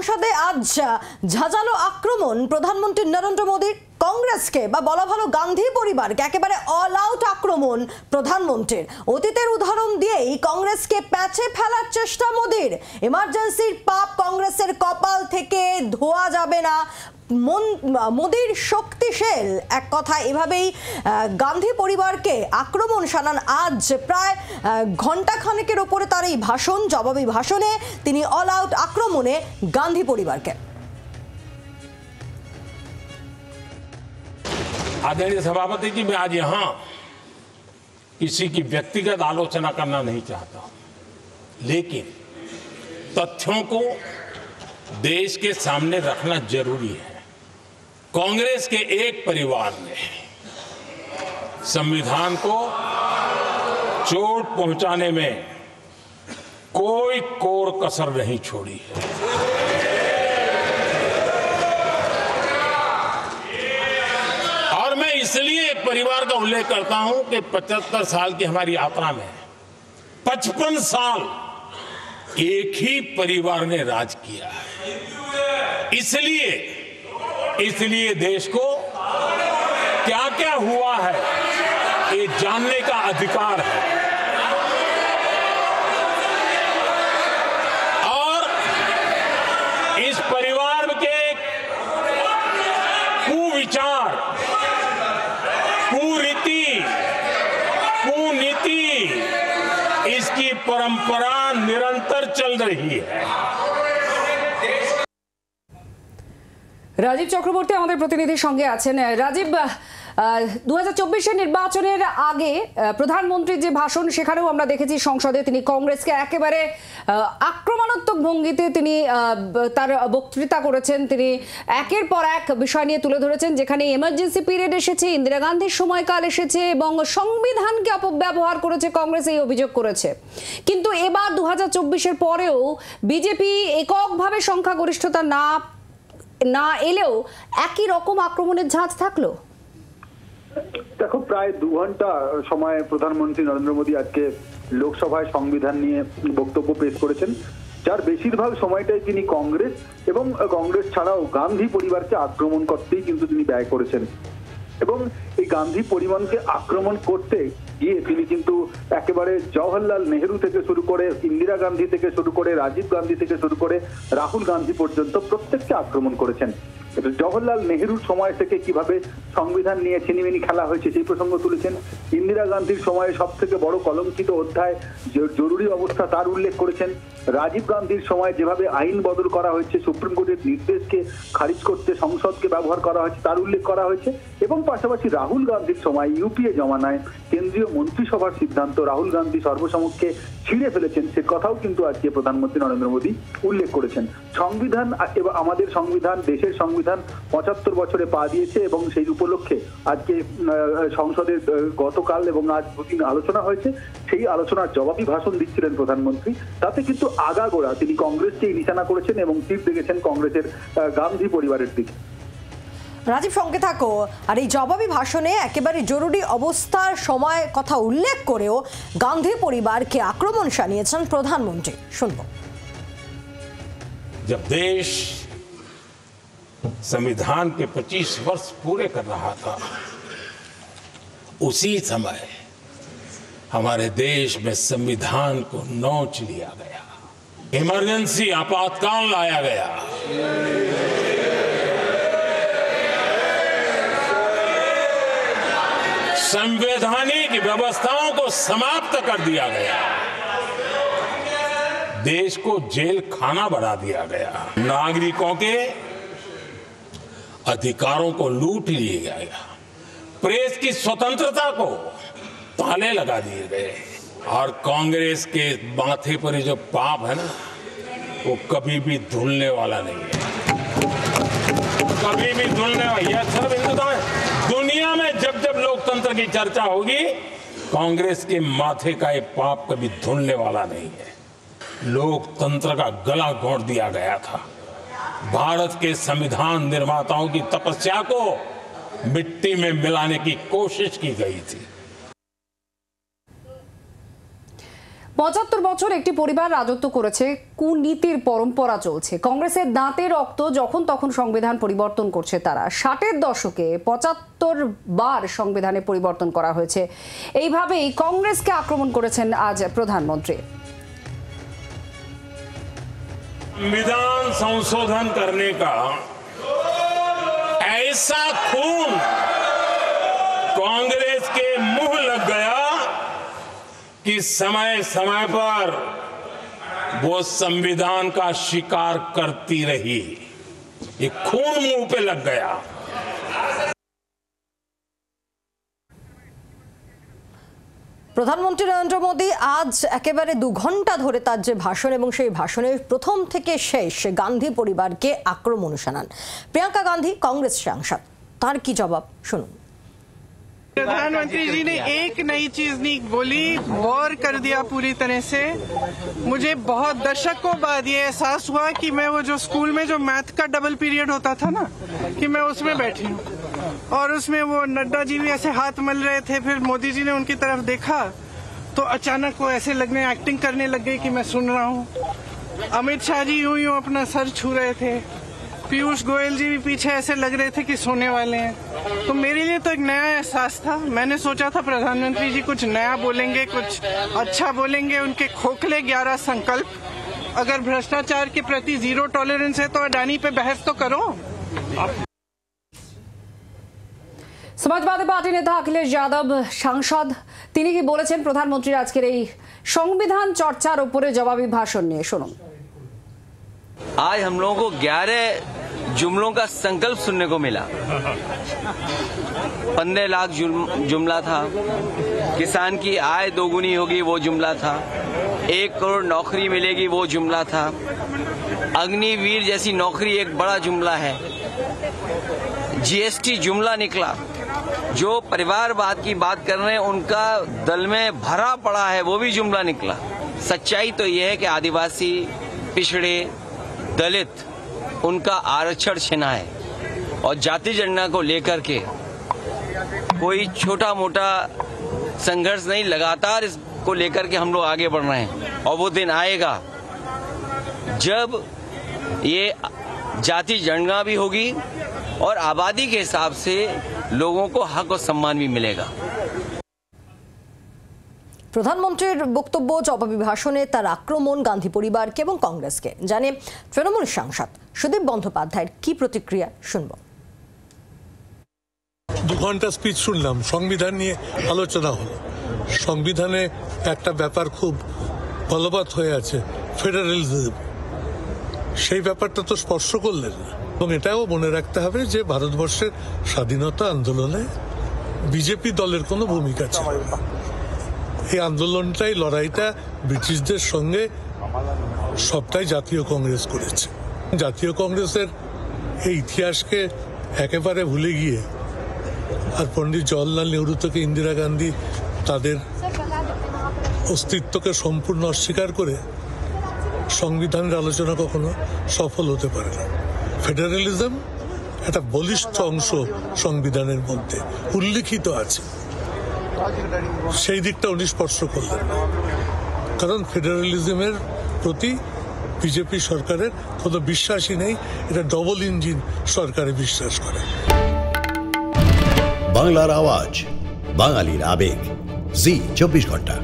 সংসদে আজ ঝাঁঝালো আক্রমণ প্রধানমন্ত্রী নরেন্দ্র মোদীর। কংগ্রেসকে বা বলা ভালো গান্ধী পরিবারকে একেবারে অল আউট আক্রমণ প্রধানমন্ত্রীর। অতীতের উদাহরণ দিয়েই কংগ্রেসকে প্যাচে ফেলার চেষ্টা মোদীর। এমার্জেন্সির পাপ কংগ্রেসের কপাল থেকে ধোয়া যাবে না। মোদীর শক্তিশাল এক কথা, এভাবেই গান্ধী পরিবারকে আক্রমণ শানান আজ প্রায় ঘন্টা খানেকের ওপরে তার এই ভাষণ। জবাবি ভাষণে তিনি অল আউট আক্রমণে গান্ধী পরিবারকে। आदरणीय सभापति जी, मैं आज यहाँ किसी की व्यक्तिगत आलोचना करना नहीं चाहता, लेकिन तथ्यों को देश के सामने रखना जरूरी है। कांग्रेस के एक परिवार ने संविधान को चोट पहुंचाने में कोई कोर कसर नहीं छोड़ी है। इसलिए एक परिवार का उल्लेख करता हूं कि 75 साल की हमारी यात्रा में 55 साल एक ही परिवार ने राज किया है। इसलिए देश को क्या क्या हुआ है ये जानने का अधिकार है। और इस परिवार के कुविचार, कुनीति, इसकी परंपरा निरंतर चल रही है। রাজীব চক্রবর্তী আমাদের প্রতিনিধির সঙ্গে আছেন। রাজীব, 2024 নির্বাচনের আগে প্রধানমন্ত্রীর যে ভাষণ, সেখানেও আমরা দেখেছি সংসদে তিনি কংগ্রেসকে একেবারে আক্রমণাত্মক ভঙ্গিতে তিনি তার বক্তৃতা করেছেন। তিনি একের পর এক বিষয় নিয়ে তুলে ধরেছেন, যেখানে এমার্জেন্সি পিরিয়ড এসেছে, ইন্দিরা গান্ধীর সময়কাল এসেছে এবং সংবিধানকে অপব্যবহার করেছে কংগ্রেস, এই অভিযোগ করেছে। কিন্তু এবার 2024-এর পরেও বিজেপি এককভাবে সংখ্যাগরিষ্ঠতা না এলেও একই রকম আক্রমণের ঝাঁজ থাকলো। দেখো, প্রায় 2 ঘন্টা সময় প্রধানমন্ত্রী নরেন্দ্র মোদী আজকে লোকসভায় সংবিধান নিয়ে বক্তব্য পেশ করেছেন, যার বেশিরভাগ সময়টাই তিনি কংগ্রেস এবং কংগ্রেস ছাড়াও গান্ধী পরিবারকে আক্রমণ করতেই কিন্তু তিনি ব্যয় করেছেন। এবং এই গান্ধী পরিবারকে আক্রমণ করতে গিয়ে তিনি কিন্তু একেবারে জওহরলাল নেহেরু থেকে শুরু করে, ইন্দিরা গান্ধী থেকে শুরু করে, রাজীব গান্ধী থেকে শুরু করে রাহুল গান্ধী পর্যন্ত প্রত্যেককে আক্রমণ করেছেন। জওহরলাল নেহেরুর সময় থেকে কিভাবে সংবিধান নিয়ে ছিনিমিনি খেলা হয়েছে সেই প্রসঙ্গ তুলেছেন। ইন্দিরা গান্ধীর সময়ে সব থেকে বড় কলঙ্কিত অধ্যায় জরুরি অবস্থা, তার উল্লেখ করেছেন। রাজীব গান্ধীর সময় যেভাবে আইন বদল করা হয়েছে, সুপ্রিম কোর্টের নির্দেশকে খারিজ করতে সংসদকে ব্যবহার করা হয়েছে তার উল্লেখ করা হয়েছে। এবং পাশাপাশি রাহুল গান্ধীর সময় ইউপিএ জমানায় কেন্দ্রীয় মন্ত্রিসভার সিদ্ধান্ত রাহুল গান্ধী সর্বসম্মুখে ছিঁড়ে ফেলেছেন, সে কথাও কিন্তু আজকে প্রধানমন্ত্রী নরেন্দ্র মোদী উল্লেখ করেছেন। সংবিধান এবং আমাদের সংবিধান, দেশের সংবিধান 75 বছরে পা দিয়েছে এবং সেই উপলক্ষে আজকে সংসদের গতকাল এবং আজ দুদিন আলোচনা হয়েছে। সেই আলোচনার জবাবি ভাষণ দিচ্ছিলেন প্রধানমন্ত্রী। তাতে কিন্তু আগাগোড়া তিনি কংগ্রেসকেই নিশানা করেছেন এবং তীর দেখেছেন কংগ্রেসের গান্ধী পরিবারের দিকে। রাজীব, সঙ্গে থাকো। আর এই জবাবি ভাষণে একেবারে জরুরি অবস্থার সময় কথা উল্লেখ করেও গান্ধী পরিবারকে আক্রমণ শানিয়েছেন প্রধানমন্ত্রী। শুনব। जब देश संविधान के 25 वर्ष पूरे कर रहा था, उसी समय हमारे देश में संविधान को नोच लिया गया, इमरजेंसी आपातकाल लाया गया। संवैधानिक व्यवस्थाओं को समाप्त कर दिया गया, देश को जेल खाना बना दिया गया, नागरिकों के अधिकारों को लूट लिया गया, प्रेस की स्वतंत्रता को ताले लगा दिए गए। और कांग्रेस के माथे पर जो पाप है ना, वो कभी भी धुलने वाला नहीं है, कभी भी धुलने वाला। यह सब हिंदुस्तान, दुनिया में जब जब लोकतंत्र की चर्चा होगी, कांग्रेस के माथे का ये पाप कभी धुलने वाला नहीं है। लोकतंत्र का गला घोंट दिया गया था। भारत के संविधान निर्माताओं की तपस्या को मिट्टी में मिलाने की कोशिश की गई थी। ৭৫ বছর একটি পরিবার রাজত্ব করেছে, কুনীতির পরম্পরা চলছে। কংগ্রেসের দাঁতে রক্ত, যখন তখন সংবিধান পরিবর্তন করছে তারা। ৬০-এর দশকে ৭৫ বার সংবিধানে পরিবর্তন করা হয়েছে। এইভাবেই কংগ্রেসকে আক্রমণ করেছেন আজ প্রধানমন্ত্রী। संविधान संशोधन करने का ऐसा खून कांग्रेस के मुंह लग गया कि समय समय पर वो संविधान का शिकार करती रही। ये खून मुंह पे लग गया। প্রধানমন্ত্রী নরেন্দ্র মোদী আজ একেবারে 2 ঘন্টা ধরে তার যে ভাষণ এবং সেই ভাষণের প্রথম থেকে শেষ গান্ধী পরিবারকে আক্রমণ শানান প্রিয়াঙ্কা গান্ধী, কংগ্রেস সাংসদ। তার কি জবাব শুনুন। प्रधानमंत्री जी ने एक नई चीज नहीं बोली, बोर कर दिया पूरी तरह से। मुझे बहुत दशकों बाद ये एहसास हुआ कि मैं वो जो स्कूल में जो मैथ का डबल पीरियड होता था ना, कि मैं उसमें बैठी हूँ और उसमें वो नड्डा जी भी ऐसे हाथ मल रहे थे, फिर मोदी जी ने उनकी तरफ देखा तो अचानक वो ऐसे लगने एक्टिंग करने लग गई कि मैं सुन रहा हूँ। अमित शाह जी यूं यूं अपना सर छू रहे थे, पीयूष गोयल जी भी पीछे ऐसे लग रहे थे कि सोने वाले हैं। तो मेरे लिए तो एक नया एहसास था। मैंने सोचा था प्रधानमंत्री जी कुछ नया बोलेंगे, कुछ अच्छा बोलेंगे। उनके खोखले 11 संकल्प, अगर भ्रष्टाचार के प्रति 0 टॉलरेंस है तो अडानी पे बहस तो करो। সমাজবাদী পার্টি নেতা অখিলেশ যাদব সাংসদ, তিনি কি বলেছেন প্রধানমন্ত্রীর আজকের এই সংবিধান চর্চার উপরে জবাবি ভাষণ নিয়ে শুনুন। आज हम लोगों को 11 जुमलों का संकल्प सुनने को मिला। 15 लाख जुमला था, किसान की आय दोगुनी होगी वो जुमला था, 1 करोड़ नौकरी मिलेगी वो जुमला था, अग्निवीर जैसी नौकरी एक बड़ा जुमला है, जीएसटी जुमला निकला। जो परिवारवाद की बात कर रहे हैं उनका दल में भरा पड़ा है वो भी जुमला निकला। सच्चाई तो यह है कि आदिवासी, पिछड़े, दलित, उनका आरक्षण छिना है और जाति जनगणना को लेकर के कोई छोटा मोटा संघर्ष नहीं, लगातार इसको लेकर के हम लोग आगे बढ़ रहे हैं। और वो दिन आएगा जब ये जाति जनगणना भी होगी और आबादी के हिसाब से लोगों को हक और सम्मान भी मिलेगा। প্রধানমন্ত্রীর বক্তব্য, জবাবি ভাষণে তার আক্রমণ গান্ধী পরিবারকে এবং কংগ্রেসকে। জানে তৃণমূল সাংসদ সুদীপ বন্দ্যোপাধ্যায়ের কি প্রতিক্রিয়া শুনব। 2 ঘন্টা স্পিচ শুনলাম, সংবিধান নিয়ে আলোচনা হলো। সংবিধানে একটা ব্যাপার খুব বলবৎ হয়ে আছে, ফেডারেলিজম। সেই ব্যাপারটা তো স্পর্শ করলেন না। এবং এটাও মনে রাখতে হবে যে ভারতবর্ষের স্বাধীনতা আন্দোলনে বিজেপি দলের কোনো ভূমিকা ছিল না। এই আন্দোলনটাই, লড়াইটা ব্রিটিশদের সঙ্গে সবটাই জাতীয় কংগ্রেস করেছে। জাতীয় কংগ্রেসের এই ইতিহাসকে একেবারে ভুলে গিয়ে আর পণ্ডিত জওয়াহরলাল নেহরু থেকে ইন্দিরা গান্ধী তাদের অস্তিত্বকে সম্পূর্ণ অস্বীকার করে সংবিধানের আলোচনা কখনো সফল হতে পারে না। ফেডারেলিজম একটা বলিষ্ঠ অংশ সংবিধানের মধ্যে উল্লিখিত আছে, সেই দিকটা উনি স্পর্শ করলেন না। কারণ ফেডারেলিজমের প্রতি বিজেপি সরকারের কোনো বিশ্বাসই নেই। এটা ডবল ইঞ্জিন সরকারে বিশ্বাস করে। বাংলার আওয়াজ, বাঙালির আবেগ, জি 24 ঘন্টা।